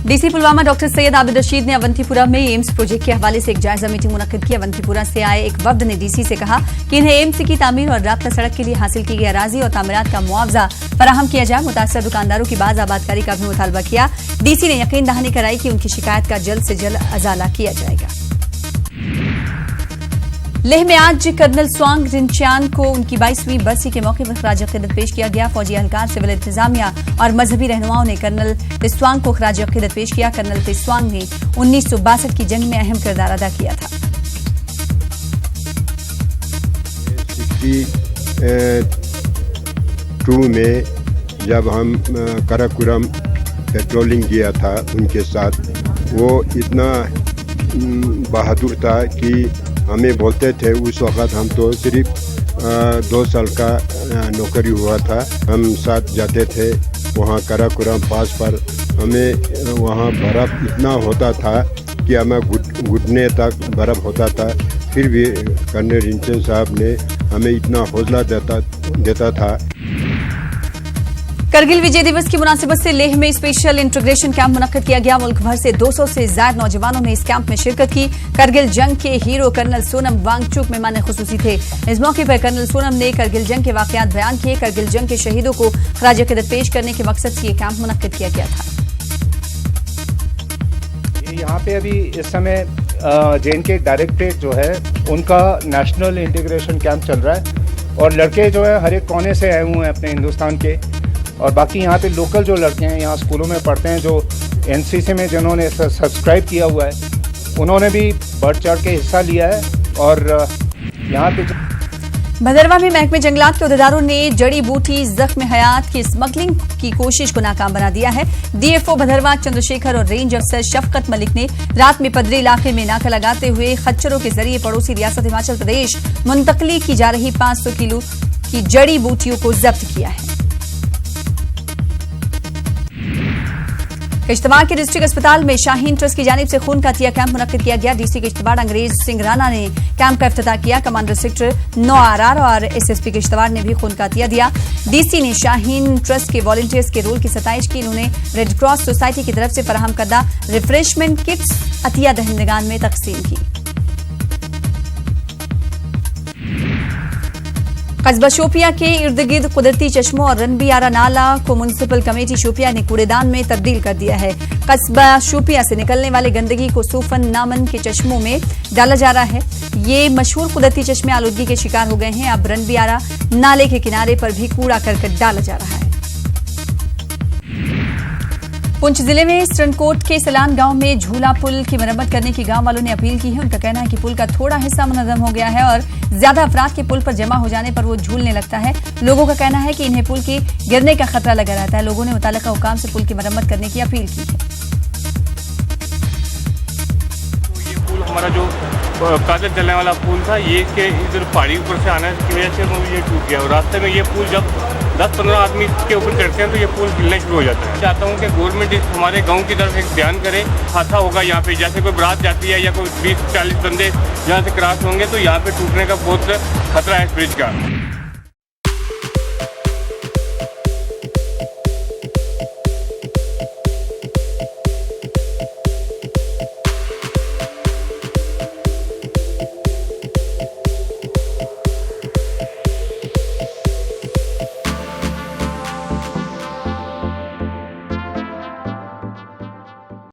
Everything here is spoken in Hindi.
डीसी पुलवामा डॉक्टर सैयद आबिद रशीद ने अवंतीपुरा में एम्स प्रोजेक्ट के हवाले से एक जायजा मीटिंग मुनक्किद की। अवंतीपुरा से आए एक वफ्द ने डीसी से कहा कि इन्हें एम्स की तामीर और राब्ता सड़क के लिए हासिल की गई अराजी और तामीरात का मुआवजा फराहम किया जाए। मुतासर दुकानदारों की बाज आबादकारी का भी मुतालबा किया। डीसी ने यकीन दहानी कराई कि उनकी शिकायत का जल्द से जल्द अजाला किया जाएगा। लेह में आज कर्नल स्वांग रिंचान को उनकी 22वीं बरसी के मौके पर खराज अकीदत पेश किया गया। फौजी एहलकार, सिविल इंतजामिया और मजहबी रहनुमाओं ने कर्नल तिस्वांग को खराज अकीदत पेश किया। कर्नल तिस्वांग ने 1962 की जंग में अहम किरदार अदा किया था। 62 में जब हम कराकोरम पेट्रोलिंग किया था उनके साथ, वो इतना बहादुर था कि हमें बोलते थे, उस वक़्त हम तो सिर्फ 2 साल का नौकरी हुआ था, हम साथ जाते थे वहाँ कराकोरम पास पर। हमें वहाँ बर्फ़ इतना होता था कि हमें घुटने तक बर्फ़ होता था, फिर भी कर्नल रिंचन साहब ने हमें इतना हौसला देता था। करगिल विजय दिवस की मुनासिबत से लेह में स्पेशल इंटीग्रेशन कैंप मुनक्किद किया गया। मुल्क भर से 200 से ज्यादा नौजवानों ने इस कैंप में शिरकत की। करगिल जंग के हीरो कर्नल सोनम वांगचुक मेहमान खुसूसी थे। इस मौके पर कर्नल सोनम ने करगिल जंग के वाकयात बयान किए। करगिल जंग के शहीदों को खराज अकीदत पेश करने के मकसद से ये कैंप मुनक्किद किया गया था। यहाँ पे अभी इस समय JNK डायरेक्टरेट जो है उनका नेशनल इंटीग्रेशन कैंप चल रहा है और लड़के जो है हर एक कोने से आए हुए हैं अपने हिंदुस्तान के। और बाकी यहाँ पे लोकल जो लड़के हैं, यहाँ स्कूलों में पढ़ते हैं, जो NCC में जिन्होंने सब्सक्राइब किया हुआ है, उन्होंने भी बढ़ चढ़ के हिस्सा लिया है। और यहाँ पे भदरवा में महकमे जंगलात के अहदेदारों ने जड़ी बूटी जख्म हयात की स्मगलिंग की कोशिश को नाकाम बना दिया है। DFO भदरवा चंद्रशेखर और रेंज अफसर शफकत मलिक ने रात में पदरी इलाके में नाका लगाते हुए खच्चरों के जरिए पड़ोसी रियासत हिमाचल प्रदेश मुंतकली की जा रही 500 किलो की जड़ी बूटियों को जब्त किया है। किश्तवाड़ के डिस्ट्रिक्ट अस्पताल में शाहीन ट्रस्ट की जानिब से खून का अतिया कैंप मुनक्किद किया गया। डीसी किश्तवाड़ अंग्रेज सिंह राणा ने कैंप का इफ्तिताह किया। कमांडर सेक्टर 9 RR और SSP किश्तवाड़ ने भी खून का अतिया दिया। डीसी ने शाहीन ट्रस्ट के वॉलंटियर्स के रोल की सताइश की। इन्होंने रेड क्रॉस सोसाइटी की तरफ से फराहम करदा रिफ्रेशमेंट किट्स अतिया दहिंदगान में तकसीम की। कस्बा शोपिया के इर्द गिर्द कुदरती चश्मों और रनबियारा नाला को म्युनिसिपल कमेटी शोपिया ने कूड़ेदान में तब्दील कर दिया है। कस्बा शोपिया से निकलने वाले गंदगी को सूफन नामन के चश्मों में डाला जा रहा है। ये मशहूर कुदरती चश्मे आलूदगी के शिकार हो गए हैं। अब रनबियारा नाले के किनारे पर भी कूड़ा करकट डाला जा रहा है। पुंछ जिले में स्टनकोट के सलान गांव में झूला पुल की मरम्मत करने की गांव वालों ने अपील की है। उनका कहना है कि पुल का थोड़ा हिस्सा मुनहदम हो गया है और ज्यादा अफराद के पुल पर जमा हो जाने पर वो झूलने लगता है। लोगों का कहना है कि इन्हें पुल के गिरने का खतरा लगा रहता है। लोगों ने मुताल्लिका हुकाम से पुल की मरम्मत करने की अपील की है। ये पुल हमारा जो कागज चलने वाला पुल था, ये के इधर पहाड़ी ऊपर से आने की वजह से ये टूट गया और रास्ते में ये पुल जब 10-15 आदमी के ऊपर चढ़ते हैं तो ये पुल हिलने शुरू हो जाता है। चाहता हूँ कि गवर्नमेंट हमारे गांव की तरफ एक ध्यान करे। हादसा होगा यहाँ पे, जैसे कोई बारात जाती है या कोई 20-40 बंदे यहाँ से क्रॉस होंगे तो यहाँ पे टूटने का बहुत खतरा है इस ब्रिज का।